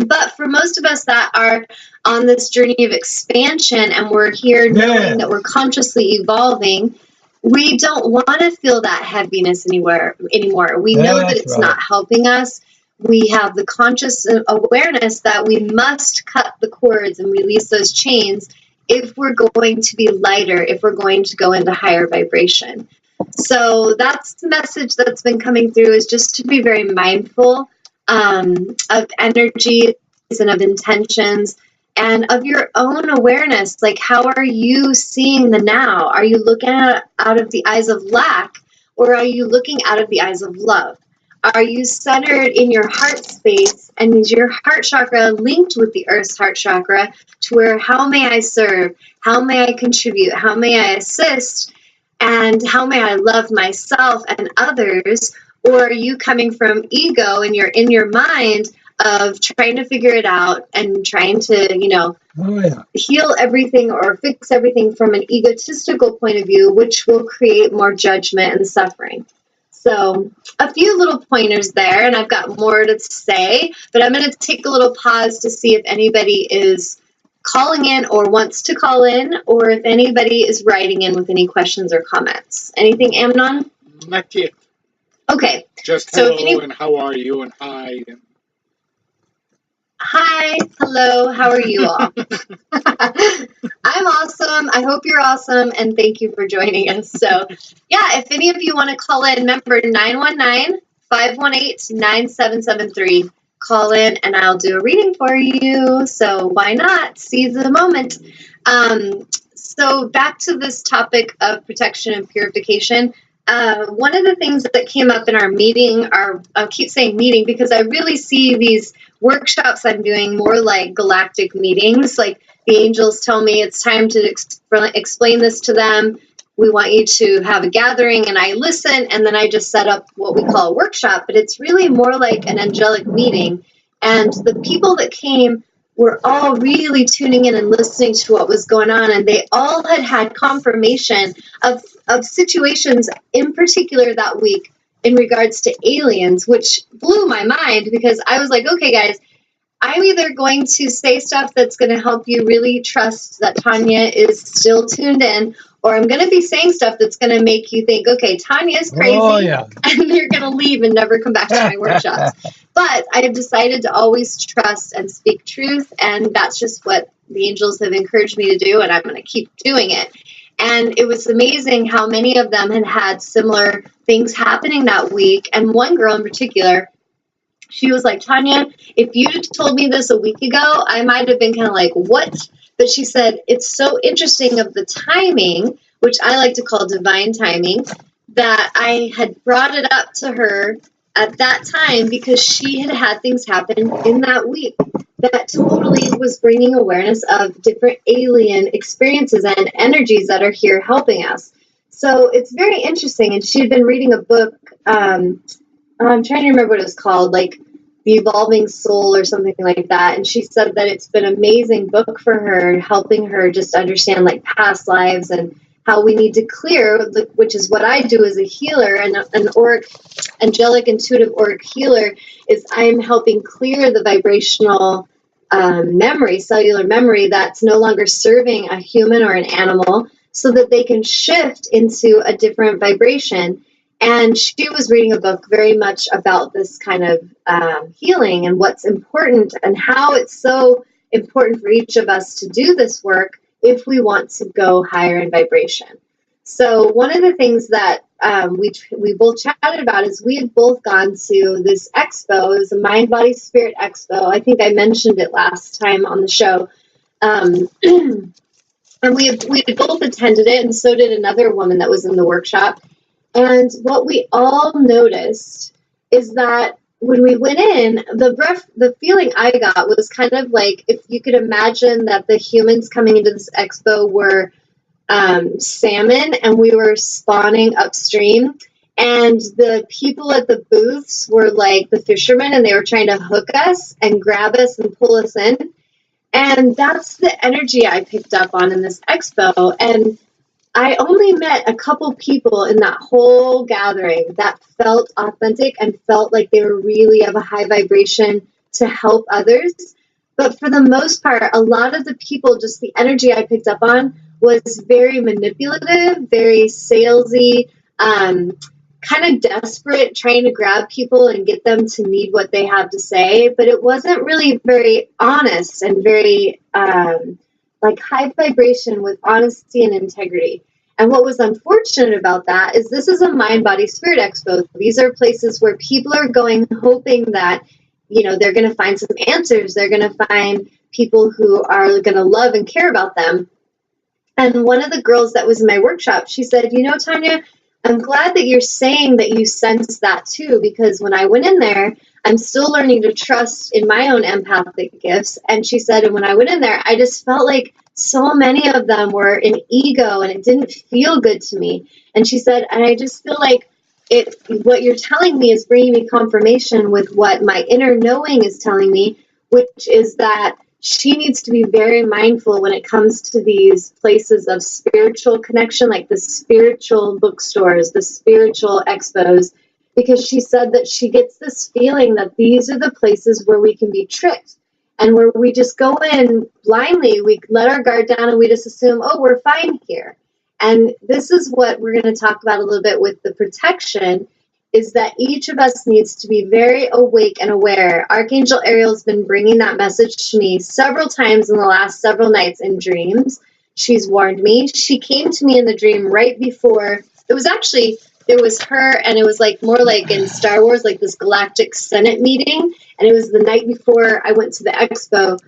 But for most of us that are on this journey of expansion and we're here knowing that we're consciously evolving, we don't want to feel that heaviness anymore. We know that it's not helping us. We have the conscious awareness that we must cut the cords and release those chains if we're going to be lighter, if we're going to go into higher vibration. So that's the message that's been coming through, is just to be very mindful of energies and of intentions and of your own awareness. Like, how are you seeing the now? Are you looking out of the eyes of lack, or are you looking out of the eyes of love? Are you centered in your heart space, and is your heart chakra linked with the earth's heart chakra to where, how may I serve? How may I contribute? How may I assist? And how may I love myself and others? Or are you coming from ego and you're in your mind of trying to figure it out and trying to, heal everything or fix everything from an egotistical point of view, which will create more judgment and suffering? So a few little pointers there, and I've got more to say, but I'm going to take a little pause to see if anybody is calling in or wants to call in, or if anybody is writing in with any questions or comments. Anything, Amnon? Not yet. Okay. Just hello and how are you and hi. Hi, hello, how are you all? I'm awesome. I hope you're awesome, and thank you for joining us. So, yeah, if any of you want to call in, remember 919-518-9773. Call in, and I'll do a reading for you. So why not? Seize the moment. So back to this topic of protection and purification. One of the things that came up in our meeting, I keep saying meeting because I really see these workshops I'm doing more like galactic meetings. Like, the angels tell me it's time to explain this to them. We want you to have a gathering, and I listen, and then I just set up what we call a workshop, but it's really more like an angelic meeting. And the people that came were all really tuning in and listening to what was going on, and they all had confirmation of situations in particular that week in regards to aliens, which blew my mind, because I was like, okay, guys, I'm either going to say stuff that's going to help you really trust that Tanya is still tuned in, or I'm going to be saying stuff that's going to make you think, okay, Tanya's crazy, and you're going to leave and never come back to my workshops. But I have decided to always trust and speak truth, and that's just what the angels have encouraged me to do, and I'm going to keep doing it. And it was amazing how many of them had similar things happening that week. And one girl in particular, she was like, Tanya, if you told me this a week ago, I might have been kind of like, what? But she said, it's so interesting of the timing, which I like to call divine timing, that I had brought it up to her at that time because she had things happen in that week that totally was bringing awareness of different alien experiences and energies that are here helping us. So it's very interesting. And she had been reading a book, I'm trying to remember what it was called, like The Evolving Soul or something like that. And she said that it's been an amazing book for her, helping her just understand like past lives and how we need to clear, which is what I do as a healer, and an auric, angelic intuitive auric healer, is I'm helping clear the vibrational memory, cellular memory that's no longer serving a human or an animal, so that they can shift into a different vibration. And she was reading a book very much about this kind of healing and what's important and how it's so important for each of us to do this work if we want to go higher in vibration. So one of the things that we both chatted about is we had both gone to this expo. It was a Mind, Body, Spirit expo. I think I mentioned it last time on the show. And we had both attended it, and so did another woman that was in the workshop. And what we all noticed is that when we went in, the feeling I got was kind of like if you could imagine that the humans coming into this expo were salmon, and we were spawning upstream, and the people at the booths were like the fishermen, and they were trying to hook us and grab us and pull us in. And that's the energy I picked up on in this expo. And I only met a couple people in that whole gathering that felt authentic and felt like they were really of a high vibration to help others. But for the most part, a lot of the people, just the energy I picked up on was very manipulative, very salesy, kind of desperate, trying to grab people and get them to need what they have to say. But it wasn't really very honest and very like high vibration with honesty and integrity. And what was unfortunate about that is this is a mind, body, spirit expo. These are places where people are going hoping that, you know, they're going to find some answers. They're going to find people who are going to love and care about them. And one of the girls that was in my workshop, she said, you know, Tanya, I'm glad that you're saying that you sense that too, because when I went in there, I'm still learning to trust in my own empathic gifts. And she said, and when I went in there, I just felt like so many of them were in ego and it didn't feel good to me. And she said, and I just feel like what you're telling me is bringing me confirmation with what my inner knowing is telling me, which is that she needs to be very mindful when it comes to these places of spiritual connection, like the spiritual bookstores, the spiritual expos, because she said that she gets this feeling that these are the places where we can be tricked and where we just go in blindly, we let our guard down and we just assume, oh, we're fine here. And this is what we're going to talk about a little bit with the protection, is that each of us needs to be very awake and aware. Archangel Ariel's been bringing that message to me several times in the last several nights in dreams. She's warned me. She came to me in the dream right before. It was actually, there was her, and it was like more like in Star Wars, like this galactic Senate meeting. And it was the night before I went to the expo.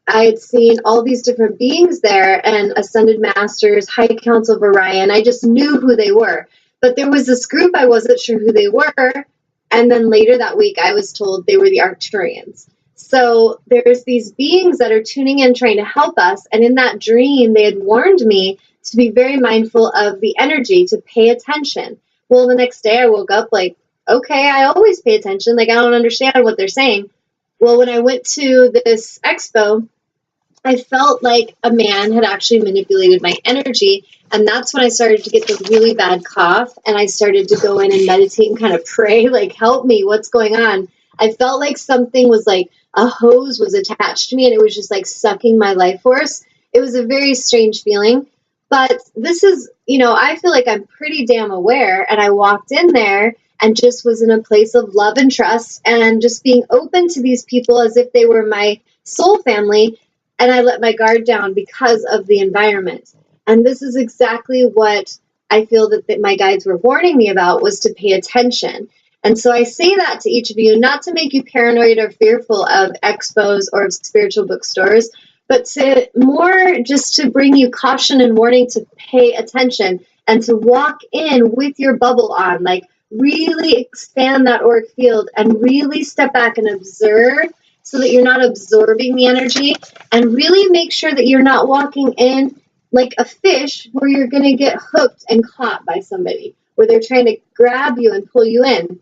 I had seen all these different beings there and Ascended Masters, High Council of Orion. I just knew who they were. But there was this group, I wasn't sure who they were. And then later that week, I was told they were the Arcturians. So there's these beings that are tuning in, trying to help us. And in that dream, they had warned me to be very mindful of the energy, to pay attention. Well, the next day I woke up like, okay, I always pay attention. Like, I don't understand what they're saying. Well, when I went to this expo, I felt like a man had actually manipulated my energy. And that's when I started to get the really bad cough. And I started to go in and meditate and kind of pray, like, help me, what's going on? I felt like something was like a hose was attached to me and it was just like sucking my life force. It was a very strange feeling. But this is, you know, I feel like I'm pretty damn aware. And I walked in there and just was in a place of love and trust and just being open to these people as if they were my soul family. And I let my guard down because of the environment. And this is exactly what I feel that my guides were warning me about, was to pay attention. And so I say that to each of you, not to make you paranoid or fearful of expos or of spiritual bookstores, but to more just to bring you caution and warning to pay attention and to walk in with your bubble on, like really expand that auric field and really step back and observe, so that you're not absorbing the energy, and really make sure that you're not walking in like a fish where you're going to get hooked and caught by somebody, where they're trying to grab you and pull you in.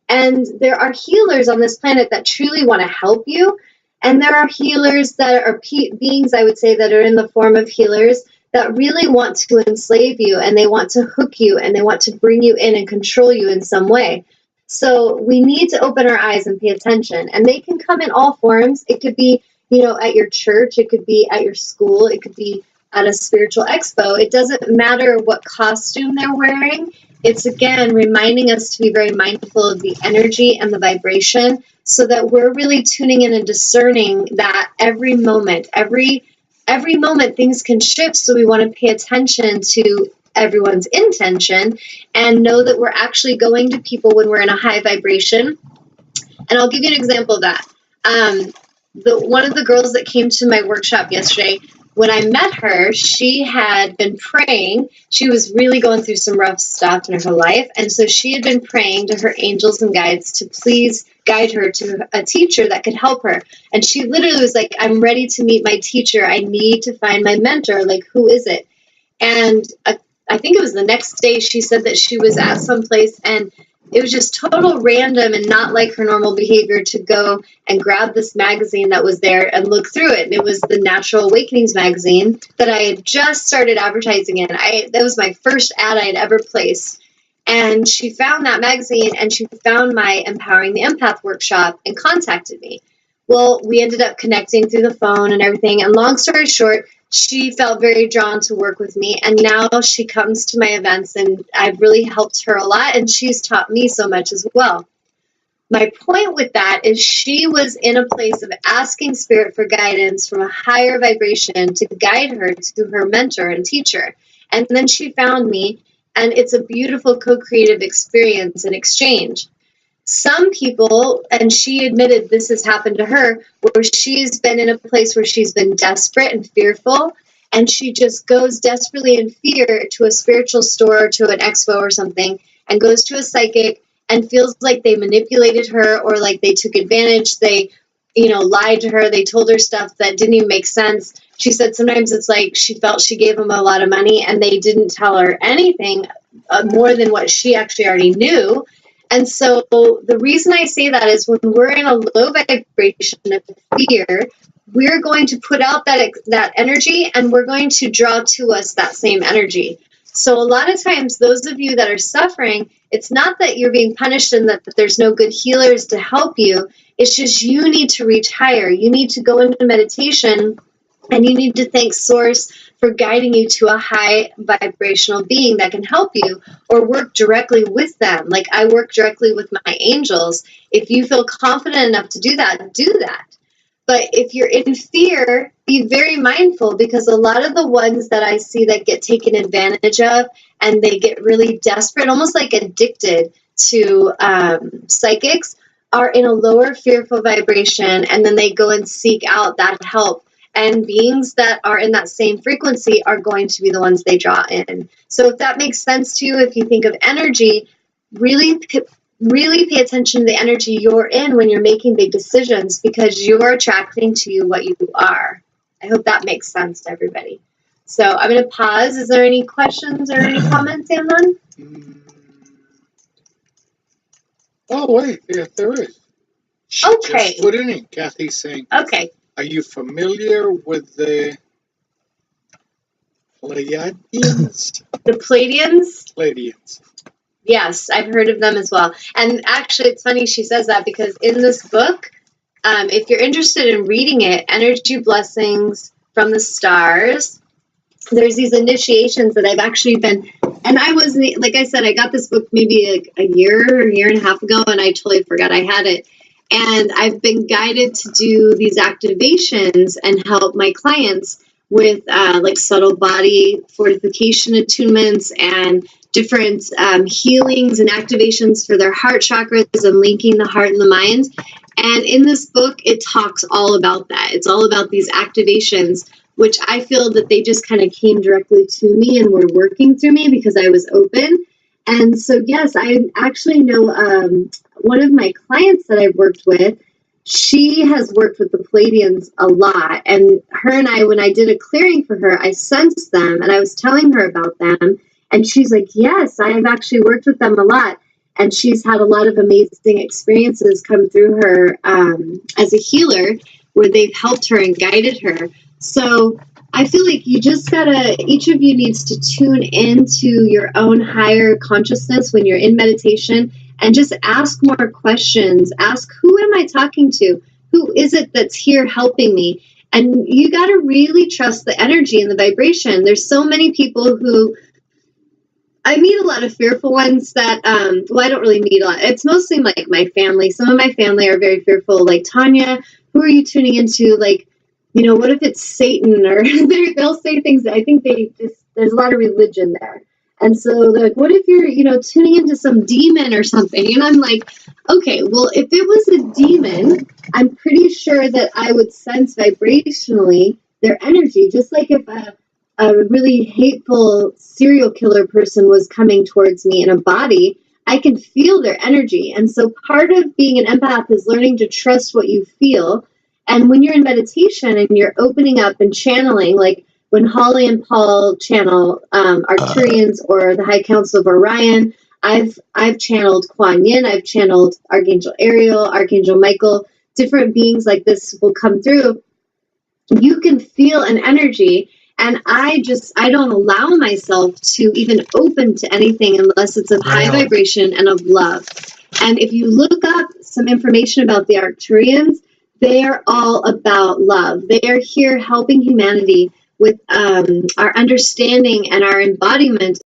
And there are healers on this planet that truly want to help you. And there are healers that are beings, I would say, that are in the form of healers that really want to enslave you, and they want to hook you, and they want to bring you in and control you in some way. So we need to open our eyes and pay attention. And they can come in all forms. It could be, you know, at your church. It could be at your school. It could be at a spiritual expo. It doesn't matter what costume they're wearing. It's, again, reminding us to be very mindful of the energy and the vibration, so that we're really tuning in and discerning that every moment things can shift. So we want to pay attention to everyone's intention and know that we're actually going to people when we're in a high vibration. And I'll give you an example of that. One of the girls that came to my workshop yesterday, when I met her, she had been praying. She was really going through some rough stuff in her life. And so she had been praying to her angels and guides to please guide her to a teacher that could help her. And she literally was like, I'm ready to meet my teacher. I need to find my mentor. Like, who is it? And I think it was the next day, she said that she was at some place and it was just total random and not like her normal behavior to go and grab this magazine that was there and look through it. And it was the Natural Awakenings magazine that I had just started advertising in. That was my first ad I had ever placed. And she found that magazine and she found my Empowering the Empath workshop and contacted me. Well, we ended up connecting through the phone and everything. And long story short, she felt very drawn to work with me. And now she comes to my events, and I've really helped her a lot. And she's taught me so much as well. My point with that is she was in a place of asking spirit for guidance from a higher vibration to guide her to her mentor and teacher. And then she found me, and it's a beautiful co-creative experience and exchange. Some people, and she admitted this has happened to her, where she's been in a place where she's been desperate and fearful, and she just goes desperately in fear to a spiritual store, to an expo or something, and goes to a psychic and feels like they manipulated her, or like they took advantage. They, lied to her. They told her stuff that didn't even make sense. She said sometimes it's like she felt she gave them a lot of money and they didn't tell her anything more than what she actually already knew. And so the reason I say that is when we're in a low vibration of fear, we're going to put out that energy, and we're going to draw to us that same energy. So a lot of times, those of you that are suffering, it's not that you're being punished and that there's no good healers to help you. It's just you need to reach higher. You need to go into meditation, and you need to thank Source for guiding you to a high vibrational being that can help you, or work directly with them. Like I work directly with my angels. If you feel confident enough to do that, do that. But if you're in fear, be very mindful, because a lot of the ones that I see that get taken advantage of and they get really desperate, almost like addicted to psychics, are in a lower fearful vibration, and then they go and seek out that help. And beings that are in that same frequency are going to be the ones they draw in. So if that makes sense to you, if you think of energy, really pay attention to the energy you're in when you're making big decisions, because you're attracting to you what you are. I hope that makes sense to everybody. So I'm going to pause. Is there any questions or any comments, Amnon? Oh, wait. Yes, there is. She Okay. just put it in. Kathy's saying, Okay. are you familiar with the Pleiadians? The Pleiadians? Pleiadians. Yes, I've heard of them as well. And actually, it's funny she says that, because in this book, if you're interested in reading it, Energy Blessings from the Stars, there's these initiations that I've actually been, and I wasn't, like I said, I got this book maybe like a year and a half ago, and I totally forgot I had it. And I've been guided to do these activations and help my clients with like subtle body fortification attunements and different healings and activations for their heart chakras and linking the heart and the mind. And in this book, it talks all about that. It's all about these activations, which I feel that they just kind of came directly to me and were working through me because I was open. And so, yes, I actually know one of my clients that I've worked with, she has worked with the Pleiadians a lot. And her and I, when I did a clearing for her, I sensed them and I was telling her about them. And she's like, yes, I have actually worked with them a lot. And she's had a lot of amazing experiences come through her as a healer, where they've helped her and guided her. So I feel like you just gotta, each of you needs to tune into your own higher consciousness when you're in meditation, and just ask more questions. Ask, who am I talking to? Who is it that's here helping me? And you gotta really trust the energy and the vibration. There's so many people who, I meet a lot of fearful ones that, well, I don't really meet a lot. It's mostly like my family. Some of my family are very fearful, like, Tanya, who are you tuning into? Like, you know, what if it's Satan? Or they'll say things that I think there's a lot of religion there. And so they're like, what if you're, you know, tuning into some demon or something? And I'm like, okay, well, if it was a demon, I'm pretty sure that I would sense vibrationally their energy, just like if a really hateful serial killer person was coming towards me in a body, I can feel their energy. And so part of being an empath is learning to trust what you feel. And when you're in meditation and you're opening up and channeling, like when Holly and Paul channel Arcturians or the High Council of Orion, I've channeled Kuan Yin, I've channeled Archangel Ariel, Archangel Michael, different beings like this will come through. You can feel an energy. And I don't allow myself to even open to anything unless it's of high vibration and of love. And if you look up some information about the Arcturians, They are all about love. They are here helping humanity with our understanding and our embodiment